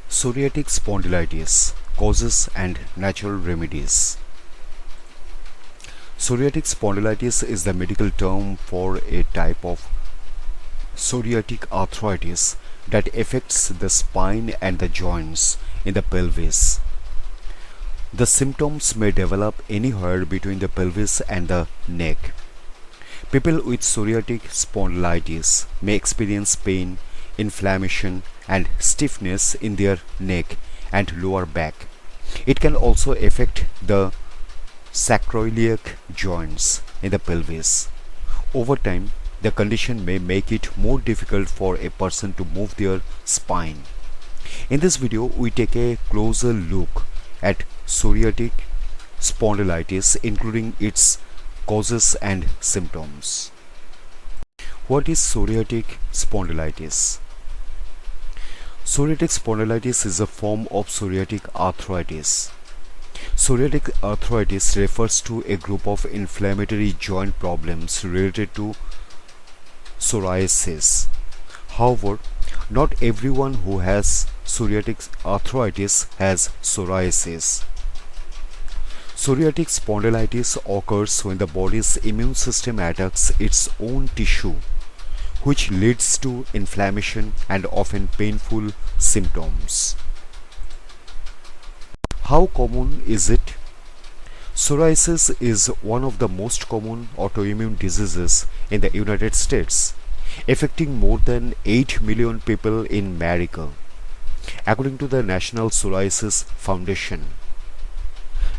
Psoriatic spondylitis causes and natural remedies. Psoriatic spondylitis is the medical term for a type of psoriatic arthritis that affects the spine and the joints in the pelvis. The symptoms may develop anywhere between the pelvis and the neck. People with psoriatic spondylitis may experience pain, inflammation, and stiffness in their neck and lower back. It can also affect the sacroiliac joints in the pelvis. Over time, the condition may make it more difficult for a person to move their spine. In this video, we take a closer look at psoriatic spondylitis, including its causes and symptoms. What is psoriatic spondylitis? Psoriatic spondylitis is a form of psoriatic arthritis. Psoriatic arthritis refers to a group of inflammatory joint problems related to psoriasis. However, not everyone who has psoriatic arthritis has psoriasis. Psoriatic spondylitis occurs when the body's immune system attacks its own tissue, which leads to inflammation and often painful symptoms. How common is it? Psoriasis is one of the most common autoimmune diseases in the United States, affecting more than 8 million people in America, according to the National Psoriasis Foundation.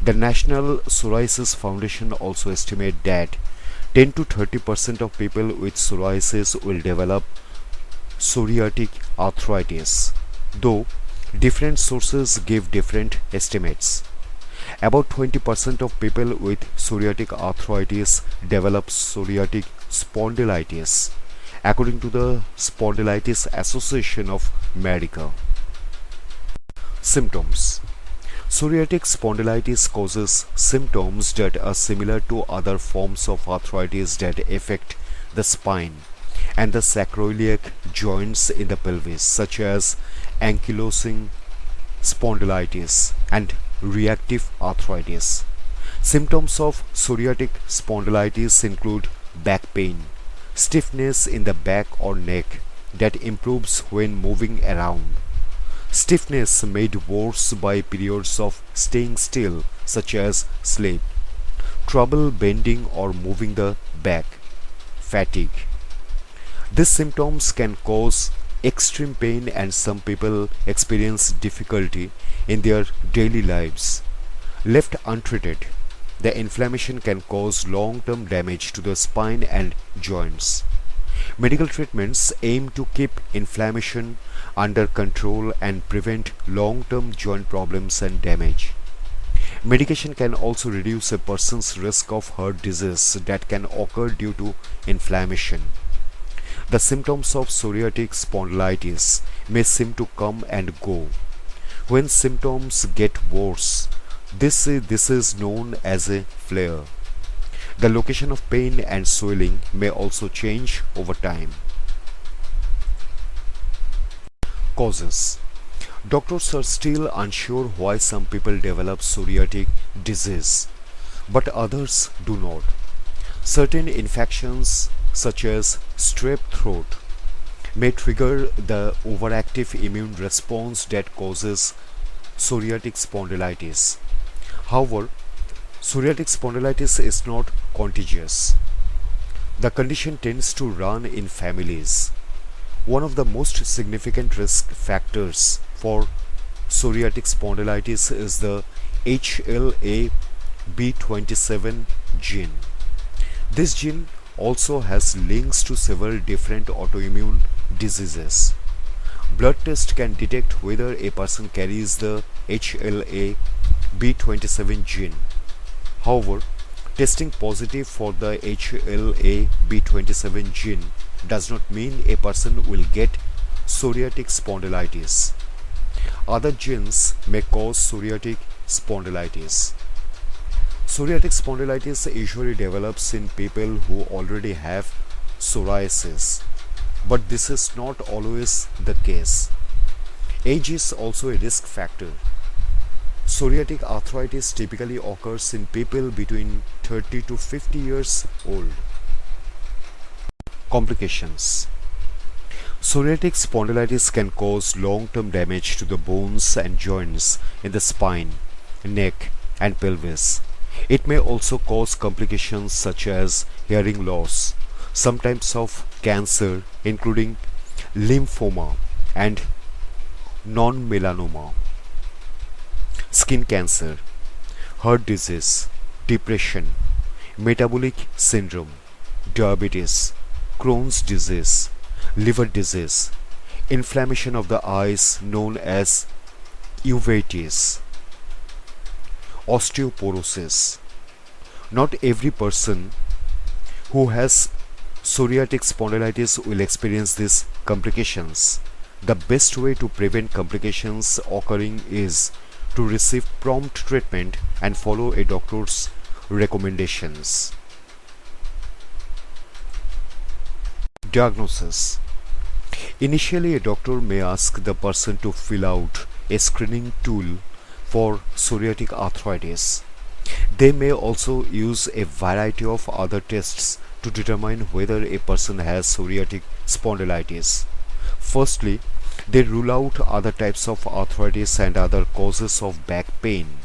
The National Psoriasis Foundation also estimates that 10 to 30% of people with psoriasis will develop psoriatic arthritis, though different sources give different estimates. About 20% of people with psoriatic arthritis develop psoriatic spondylitis, according to the Spondylitis Association of America. Symptoms. Psoriatic spondylitis causes symptoms that are similar to other forms of arthritis that affect the spine and the sacroiliac joints in the pelvis, such as ankylosing spondylitis and reactive arthritis. Symptoms of psoriatic spondylitis include back pain, stiffness in the back or neck that improves when moving around, stiffness made worse by periods of staying still, such as sleep, trouble bending or moving the back, fatigue. These symptoms can cause extreme pain, and some people experience difficulty in their daily lives. Left untreated, the inflammation can cause long-term damage to the spine and joints. Medical treatments aim to keep inflammation under control and prevent long-term joint problems and damage. Medication can also reduce a person's risk of heart disease that can occur due to inflammation. The symptoms of psoriatic spondylitis may seem to come and go. When symptoms get worse, this is known as a flare. The location of pain and swelling may also change over time. Causes. Doctors are still unsure why some people develop psoriatic disease, but others do not. Certain infections, such as strep throat, may trigger the overactive immune response that causes psoriatic spondylitis. However, psoriatic spondylitis is not contagious. The condition tends to run in families. One of the most significant risk factors for psoriatic spondylitis is the HLA-B27 gene. This gene also has links to several different autoimmune diseases. Blood test can detect whether a person carries the HLA-B27 gene. However, testing positive for the HLA-B27 gene does not mean a person will get psoriatic spondylitis. Other genes may cause psoriatic spondylitis. Psoriatic spondylitis usually develops in people who already have psoriasis, but this is not always the case. Age is also a risk factor. Psoriatic arthritis typically occurs in people between 30 to 50 years old. Complications. Psoriatic spondylitis can cause long-term damage to the bones and joints in the spine, neck, and pelvis. It may also cause complications such as hearing loss, some types of cancer including lymphoma and non-melanoma, skin cancer, heart disease, depression, metabolic syndrome, diabetes, Crohn's disease, liver disease, inflammation of the eyes known as uveitis, osteoporosis. Not every person who has psoriatic spondylitis will experience these complications. The best way to prevent complications occurring is to receive prompt treatment and follow a doctor's recommendations. Diagnosis. Initially, a doctor may ask the person to fill out a screening tool for psoriatic arthritis. They may also use a variety of other tests to determine whether a person has psoriatic spondylitis. Firstly, they rule out other types of arthritis and other causes of back pain.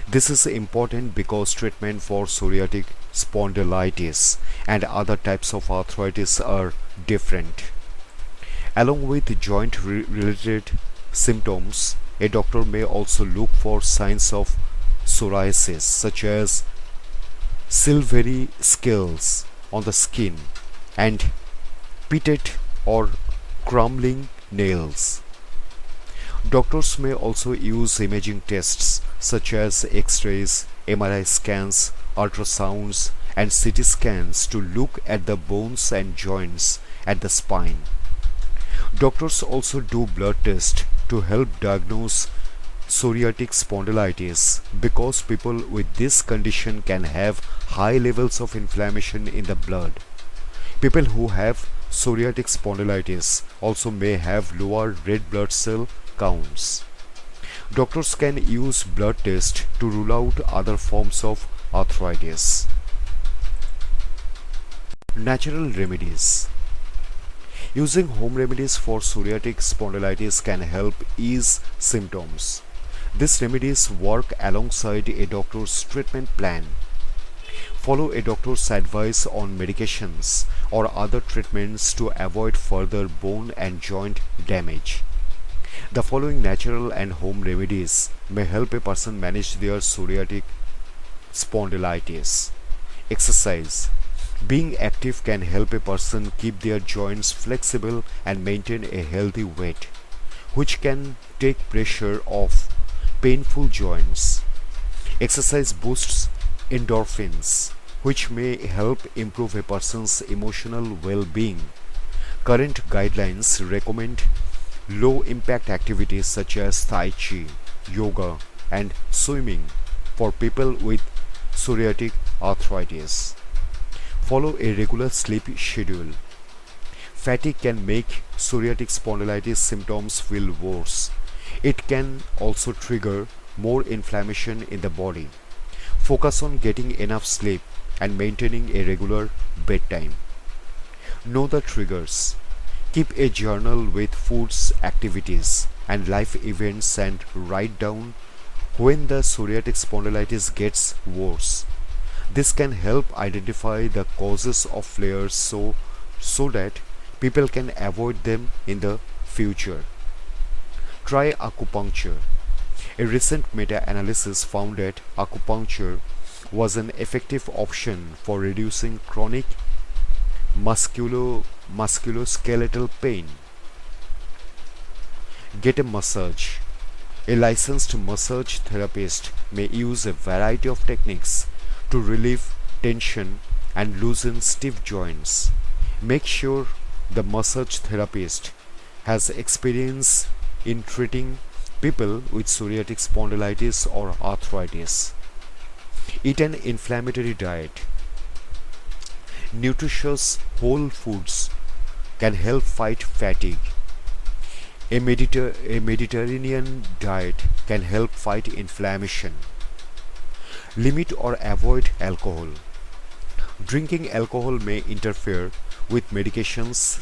This is important because treatment for psoriatic spondylitis and other types of arthritis are different. Along with joint related symptoms, a doctor may also look for signs of psoriasis such as silvery scales on the skin and pitted or crumbling nails. Doctors may also use imaging tests such as X-rays, MRI scans, ultrasounds, and CT scans to look at the bones and joints at the spine. Doctors also do blood tests to help diagnose psoriatic spondylitis because people with this condition can have high levels of inflammation in the blood. People who have psoriatic spondylitis also may have lower red blood cell counts. Doctors can use blood tests to rule out other forms of arthritis. Natural remedies. Using home remedies for psoriatic spondylitis can help ease symptoms. These remedies work alongside a doctor's treatment plan. Follow a doctor's advice on medications or other treatments to avoid further bone and joint damage. The following natural and home remedies may help a person manage their psoriatic spondylitis. Exercise. Being active can help a person keep their joints flexible and maintain a healthy weight, which can take pressure off painful joints. Exercise boosts endorphins, which may help improve a person's emotional well-being. Current guidelines recommend low-impact activities such as Tai Chi, yoga, and swimming for people with psoriatic arthritis. Follow a regular sleep schedule. Fatigue can make psoriatic spondylitis symptoms feel worse. It can also trigger more inflammation in the body. Focus on getting enough sleep and maintaining a regular bedtime. Know the triggers. Keep a journal with foods, activities, and life events and write down when the psoriatic spondylitis gets worse. This can help identify the causes of flares so that people can avoid them in the future. Try acupuncture. A recent meta-analysis found that acupuncture was an effective option for reducing chronic musculoskeletal pain. Get a massage. A licensed massage therapist may use a variety of techniques to relieve tension and loosen stiff joints. Make sure the massage therapist has experience in treating people with psoriatic spondylitis or arthritis. Eat an inflammatory diet. Nutritious whole foods can help fight fatigue. A Mediterranean diet can help fight inflammation. Limit or avoid alcohol. Drinking alcohol may interfere with medications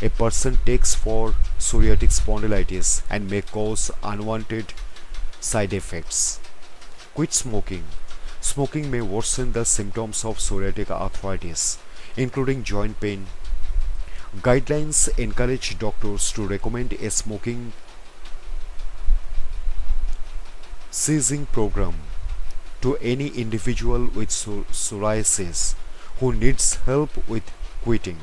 a person takes for psoriatic spondylitis and may cause unwanted side effects. Quit smoking. Smoking may worsen the symptoms of psoriatic arthritis, including joint pain. Guidelines encourage doctors to recommend a smoking ceasing program to any individual with psoriasis who needs help with quitting.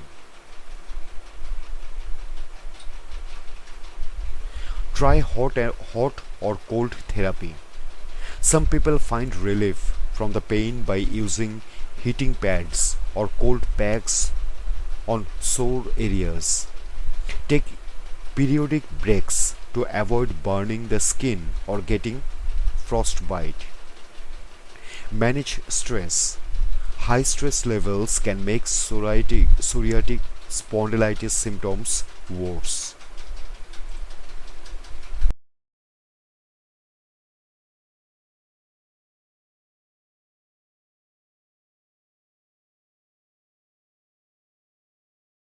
Try hot or cold therapy. Some people find relief from the pain by using heating pads or cold packs on sore areas. Take periodic breaks to avoid burning the skin or getting frostbite. Manage stress. High stress levels can make psoriatic spondylitis symptoms worse.